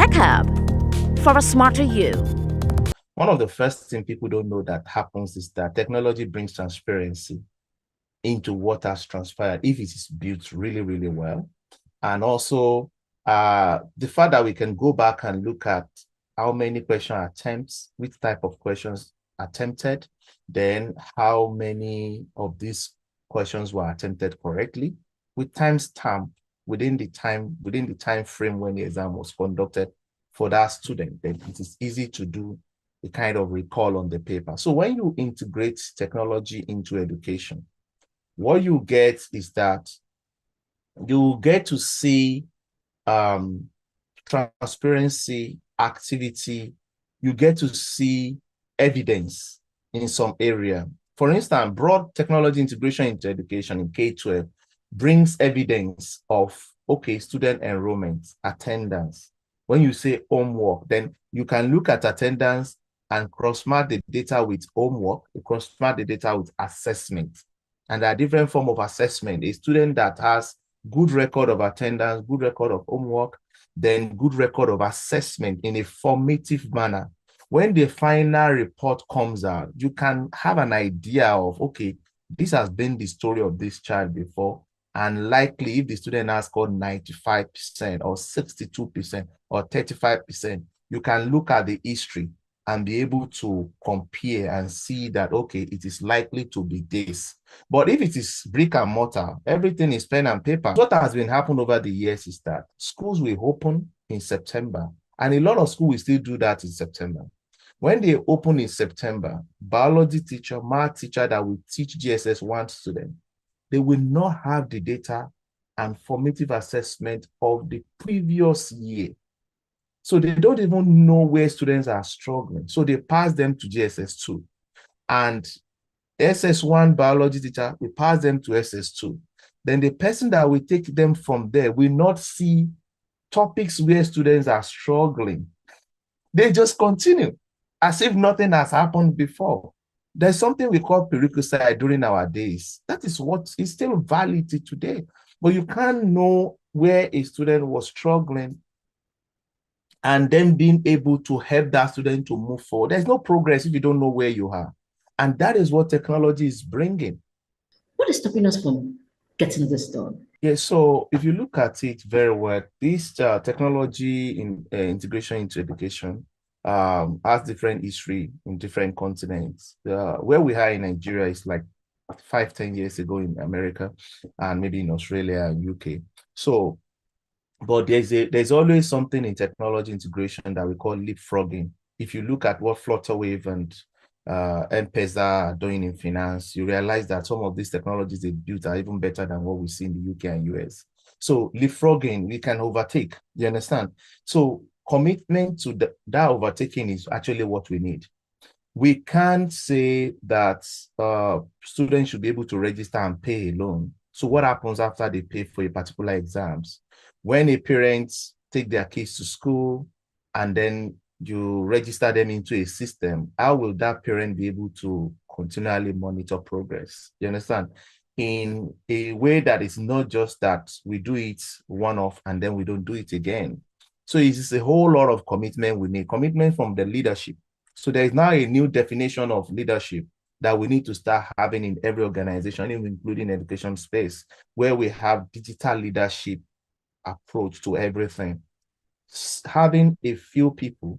Tech Hub for a smarter you. One of the first things people don't know that happens is that technology brings transparency into what has transpired if it is built really, really well. And also the fact that we can go back and look at how many question attempts, which type of questions attempted, then how many of these questions were attempted correctly, with timestamp within the time frame when the exam was conducted for that student. Then it is easy to do a kind of recall on the paper. So when you integrate technology into education, what you get is that you get to see transparency, activity, you get to see evidence in some area. For instance, broad technology integration into education in K-12 brings evidence of, okay, student enrollment, attendance. When you say homework, then you can look at attendance and cross-match the data with homework, cross-match the data with assessment. And there are different forms of assessment. A student that has good record of attendance, good record of homework, then good record of assessment in a formative manner. When the final report comes out, you can have an idea of, okay, this has been the story of this child before, and likely if the student has scored 95% or 62% or 35%, you can look at the history and be able to compare and see that, okay, it is likely to be this. But if it is brick and mortar, everything is pen and paper. What has been happening over the years is that schools will open in September, and a lot of schools will still do that in September. When they open in September, biology teacher, math teacher that will teach GSS 1 student, they will not have the data and formative assessment of the previous year. So they don't even know where students are struggling. So they pass them to GSS2. And SS1 biology teacher, we pass them to SS2. Then the person that will take them from there will not see topics where students are struggling. They just continue as if nothing has happened before. There's something we call prerequisite during our days. That is what is still valid today. But you can't know where a student was struggling and then being able to help that student to move forward. There's no progress if you don't know where you are. And that is what technology is bringing. What is stopping us from getting this done? Yeah, so if you look at it very well, this technology in integration into education has different history in different continents. Where we are in Nigeria is like 5-10 years ago in America, and maybe in Australia and UK. So, but there's always something in technology integration that we call leapfrogging. If you look at what Flutterwave and M-Pesa are doing in finance, you realize that some of these technologies they built are even better than what we see in the UK and US. So leapfrogging, we can overtake, you understand? So commitment to that overtaking is actually what we need. We can't say that students should be able to register and pay alone. So what happens after they pay for a particular exams? When a parent take their kids to school and then you register them into a system, how will that parent be able to continually monitor progress? You understand? In a way that is not just that we do it one-off and then we don't do it again. So it's a whole lot of commitment we need, commitment from the leadership. So there is now a new definition of leadership that we need to start having in every organization, including education space, where we have digital leadership approach to everything. Having a few people,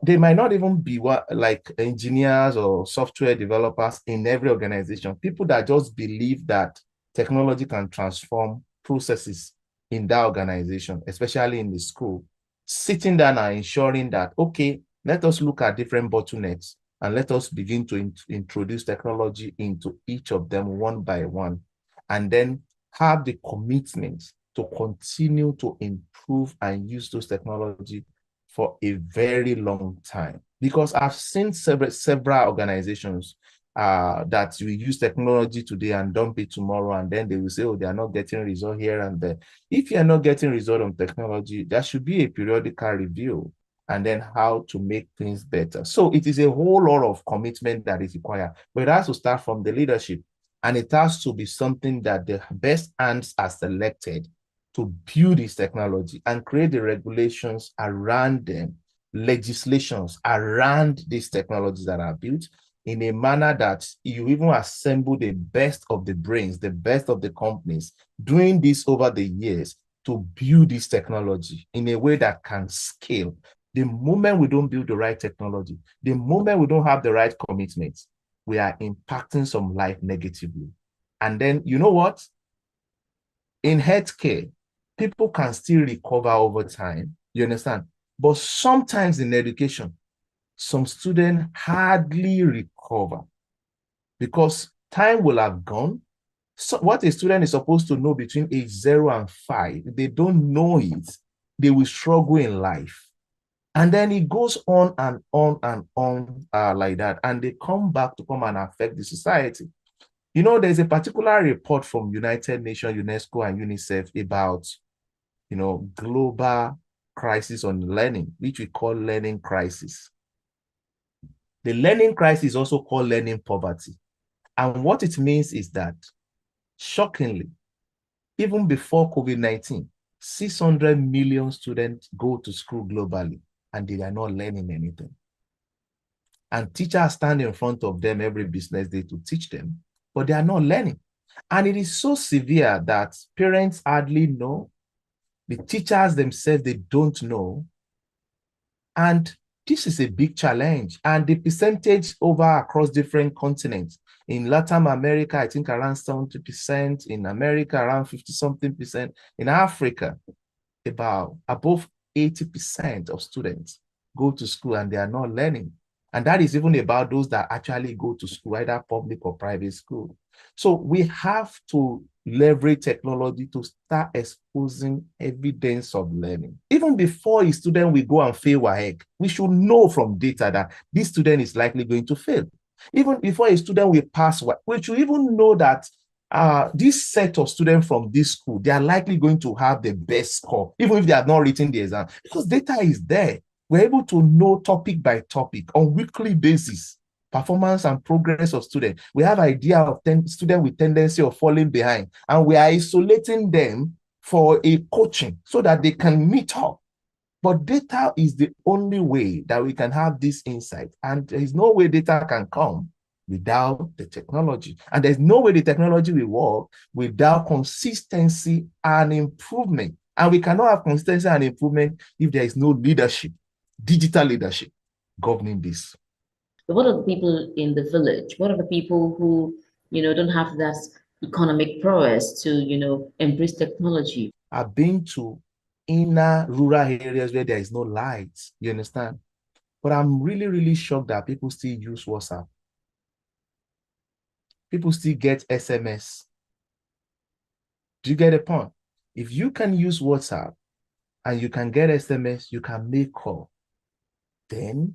they might not even be like engineers or software developers in every organization, people that just believe that technology can transform processes in that organization, especially in the school, sitting down and ensuring that, okay, let us look at different bottlenecks and let us begin to introduce technology into each of them one by one, and then have the commitment to continue to improve and use those technology for a very long time. Because I've seen several organizations that will use technology today and dump it tomorrow, and then they will say, oh, they are not getting result here and there. If you are not getting result on technology, there should be a periodical review and then how to make things better. So it is a whole lot of commitment that is required, but it has to start from the leadership, and it has to be something that the best hands are selected to build this technology and create the regulations around them, legislations around these technologies that are built in a manner that you even assemble the best of the brains, the best of the companies doing this over the years to build this technology in a way that can scale. The moment we don't build the right technology, the moment we don't have the right commitments, we are impacting some life negatively. And then, you know what? In healthcare, people can still recover over time. You understand? But sometimes in education, some students hardly recover because time will have gone. So what a student is supposed to know between age 0 and 5, if they don't know it, they will struggle in life. And then it goes on and on and on like that. And they come back to come and affect the society. You know, there's a particular report from United Nations, UNESCO, and UNICEF about, you know, global crisis on learning, which we call learning crisis. The learning crisis is also called learning poverty. And what it means is that, shockingly, even before COVID-19, 600 million students go to school globally, and they are not learning anything. And teachers stand in front of them every business day to teach them, but they are not learning. And it is so severe that parents hardly know. The teachers themselves, they don't know. And this is a big challenge. And the percentage over across different continents, in Latin America, I think around 70%, in America, around 50-something%, in Africa, about above 80% of students go to school and they are not learning. And that is even about those that actually go to school, either public or private school. So we have to leverage technology to start exposing evidence of learning. Even before a student will go and fail WAEC, we should know from data that this student is likely going to fail. Even before a student will pass WAEC, we should even know that this set of students from this school, they are likely going to have the best score, even if they have not written the exam, because data is there. We're able to know topic by topic on weekly basis, performance and progress of students. We have idea of students with tendency of falling behind, and we are isolating them for a coaching so that they can meet up. But data is the only way that we can have this insight, and there is no way data can come without the technology. And there's no way the technology will work without consistency and improvement. And we cannot have consistency and improvement if there is no leadership, digital leadership, governing this. What are the people in the village? What are the people who, don't have that economic prowess to, embrace technology? I've been to inner rural areas where there is no lights, you understand? But I'm really, really shocked that people still use WhatsApp. People still get SMS. Do you get a point? If you can use WhatsApp and you can get SMS, you can make call, then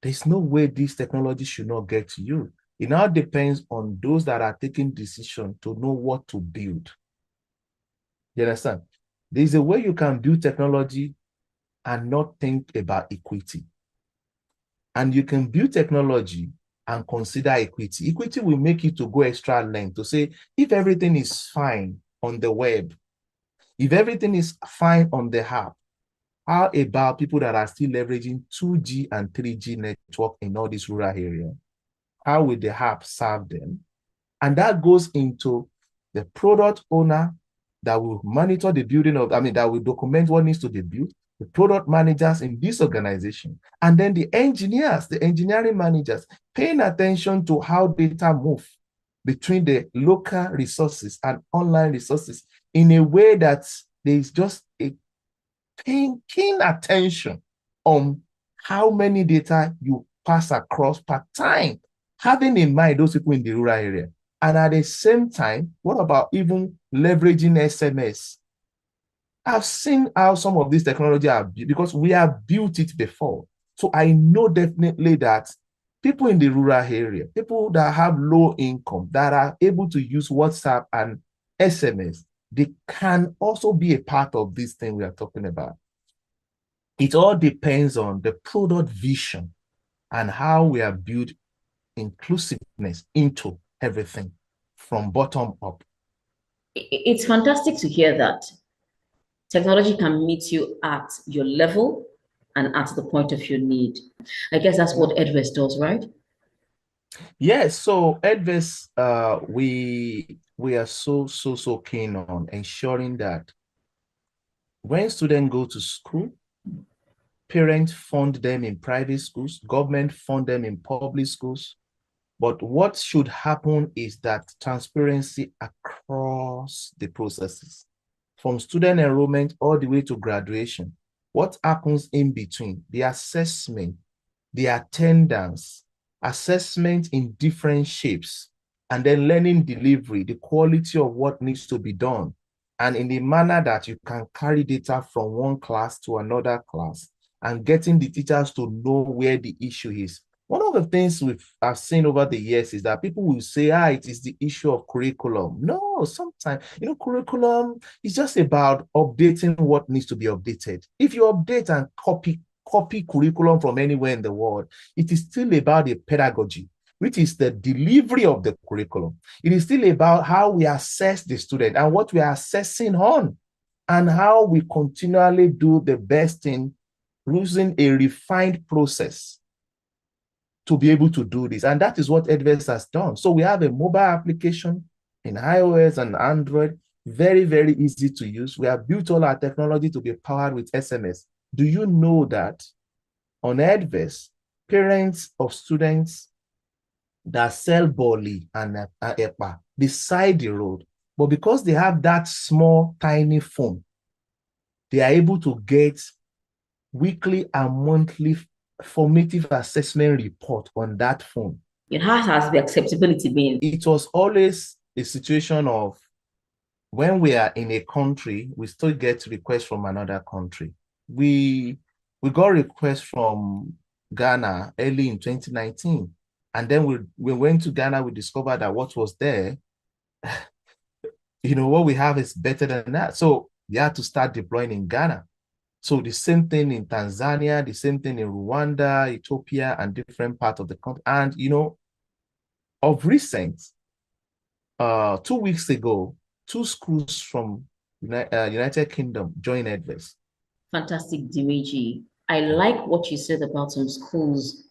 there's no way this technology should not get to you. It now depends on those that are taking decision to know what to build. You understand? There's a way you can build technology and not think about equity. And you can build technology and consider equity. Equity will make you to go extra length to say, if everything is fine on the web, if everything is fine on the app, how about people that are still leveraging 2G and 3G network in all these rural areas? How will the app serve them? And that goes into the product owner that will monitor the building of, that will document what needs to be built, the product managers in this organization, and then the engineers, the engineering managers, paying attention to how data move between the local resources and online resources in a way that there is just a keen attention on how many data you pass across per time, having in mind those people in the rural area. And at the same time, what about even leveraging SMS? I've seen how some of these technology are built because we have built it before. So I know definitely that people in the rural area, people that have low income, that are able to use WhatsApp and SMS, they can also be a part of this thing we are talking about. It all depends on the product vision and how we have built inclusiveness into everything from bottom up. It's fantastic to hear that. Technology can meet you at your level and at the point of your need. I guess that's what Edvest does, right? Yes, so Edvest, we are so keen on ensuring that when students go to school, parents fund them in private schools, government fund them in public schools. But what should happen is that transparency across the processes, from student enrollment all the way to graduation. What happens in between? The assessment, the attendance, assessment in different shapes, and then learning delivery, the quality of what needs to be done, and in the manner that you can carry data from one class to another class, and getting the teachers to know where the issue is. One of the things I've seen over the years is that people will say, it is the issue of curriculum. No, sometimes, curriculum is just about updating what needs to be updated. If you update and copy curriculum from anywhere in the world, it is still about the pedagogy, which is the delivery of the curriculum. It is still about how we assess the student and what we are assessing on, and how we continually do the best in using a refined process to be able to do this. And that is what Edvest has done. So we have a mobile application in iOS and Android, very, very easy to use. We have built all our technology to be powered with SMS. Do you know that on Edvest, parents of students that sell boli and epa beside the road, but because they have that small, tiny phone, they are able to get weekly and monthly formative assessment report on that phone. It has the acceptability been. It was always a situation of when we are in a country, we still get requests from another country. We got requests from Ghana early in 2019. And then we went to Ghana, we discovered that what was there, what we have is better than that. So we had to start deploying in Ghana. So the same thing in Tanzania, the same thing in Rwanda, Ethiopia, and different parts of the country. And, of recent, 2 weeks ago, 2 schools from United Kingdom joined Edvest. Fantastic, Dimeji. I like what you said about some schools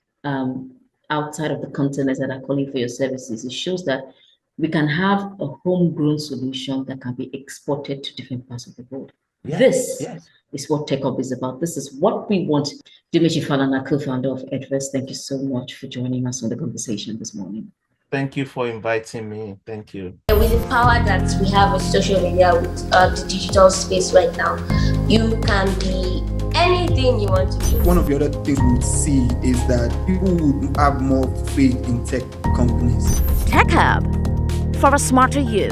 outside of the continent that are calling for your services. It shows that we can have a homegrown solution that can be exported to different parts of the world. Yes, this is what TechUp is about. This is what we want. Dimeji Falana, co-founder of Edvest, thank you so much for joining us on the conversation this morning. Thank you for inviting me. Thank you. With the power that we have with social media, with the digital space right now, you can be anything you want to be. One of the other things we would see is that people would have more faith in tech companies. Tech Hub for a smarter you.